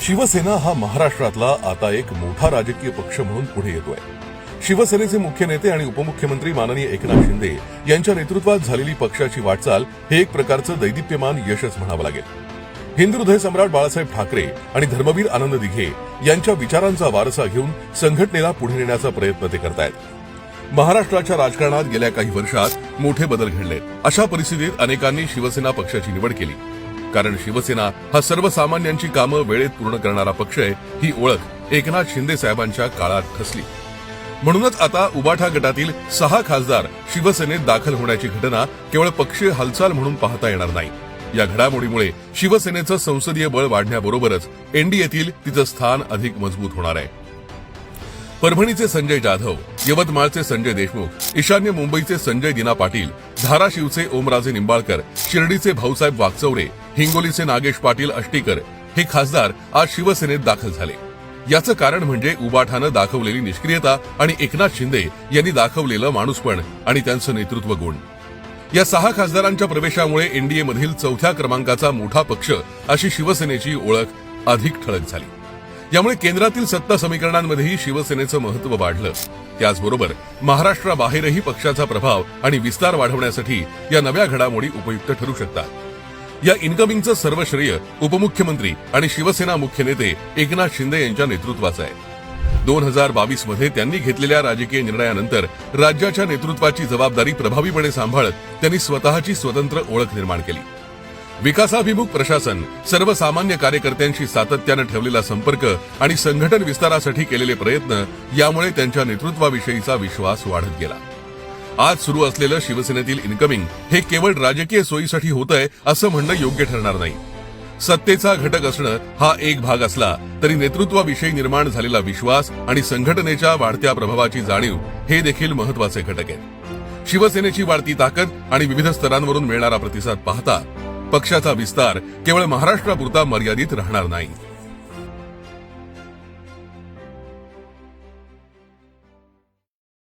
शिवसेना हा महाराष्ट्रातला आता एक मोठा राजकीय पक्ष म्हणून पुढे येतोय। शिवसेनेचे मुख्य नेते आणि उपमुख्यमंत्री माननीय एकनाथ शिंदे यांच्या नेतृत्वात झालेली पक्षाची वाटचाल हे एक प्रकारचं दैदिप्यमान यशच म्हणावं लागेल। हिंदू हृदय सम्राट बाळासाहेब ठाकरे आणि धर्मवीर आनंद दिघे यांच्या विचारांचा वारसा घेऊन संघटनेला पुढे नेण्याचा प्रयत्न ते करतायत। महाराष्ट्राच्या राजकारणात गेल्या काही वर्षात मोठे बदल घडले। अशा परिस्थितीत अनेकांनी शिवसेना पक्षाची निवड केली, कारण शिवसेना हा सर्वसामान्यांची कामं वेळेत पूर्ण करणारा पक्ष आहे। ही ओळख एकनाथ शिंदे साहेबांच्या काळात ठसली। म्हणूनच आता उबाठा गटातील 6 खासदार शिवसेनेत दाखल होण्याची घटना केवळ पक्षीय हालचाल म्हणून पाहता येणार नाही। या घडामोडीमुळे शिवसेनेचं संसदीय बळ वाढण्याबरोबरच एनडीएतील तिचं स्थान अधिक मजबूत होणार आहे। परभणीचे संजय जाधव, यवतमाळचे संजय देशमुख, ईशान्य मुंबईचे संजय दिना पाटील, धाराशिवचे ओमराजे निंबाळकर, शिर्डीचे भाऊसाहेब वागचौरे, हिंगोलीचे नागेश पाटील अष्टीकर हे खासदार आज शिवसेनेत दाखल झाले। याचं कारण म्हणजे उबाठानं दाखवलेली निष्क्रियता आणि एकनाथ शिंदे यांनी दाखवलेलं माणूसपण आणि त्यांचं नेतृत्व गुण। या 6 खासदारांच्या प्रवेशामुळे एनडीए मधील 4थ्या क्रमांकाचा मोठा पक्ष अशी शिवसेनेची ओळख अधिक ठळक झाली। यामुळे केंद्रातील सत्ता समीकरणांमध्येही शिवसेनेचं महत्त्व वाढलं। त्याचबरोबर महाराष्ट्राबाहेरही पक्षाचा प्रभाव आणि विस्तार वाढवण्यासाठी या नव्या घडामोडी उपयुक्त ठरू शकतात। या इन्कमिंगचं सर्व श्रेय उपमुख्यमंत्री आणि शिवसेना मुख्य नेते एकनाथ शिंदे यांच्या नेतृत्वाचं आहे। 2022 मध्ये त्यांनी घेतलेल्या राजकीय निर्णयानंतर राज्याच्या नेतृत्वाची जबाबदारी प्रभावीपणे सांभाळत त्यांनी स्वतःची स्वतंत्र ओळख निर्माण केली। विकासाभिमुख प्रशासन, सर्वसामान्य कार्यकर्त्यांशी सातत्यानं ठेवलेला संपर्क आणि संघटन विस्तारासाठी केलेले प्रयत्न यामुळे त्यांच्या नेतृत्वाविषयीचा विश्वास वाढत गेला। आज सुरू असलेलं शिवसेनेतील इन्कमिंग हे केवळ राजकीय सोयीसाठी होतंय असं म्हणणं योग्य ठरणार नाही। सत्तेचा घटक असणं हा एक भाग असला तरी नेतृत्वाविषयी निर्माण झालेला विश्वास आणि संघटनेच्या वाढत्या प्रभावाची जाणीव हे देखील महत्वाचे घटक आहेत। शिवसेनेची वाढती ताकद आणि विविध स्तरांवरून मिळणारा प्रतिसाद पाहता पक्षाचा विस्तार केवळ महाराष्ट्रापुरता मर्यादित राहणार नाही।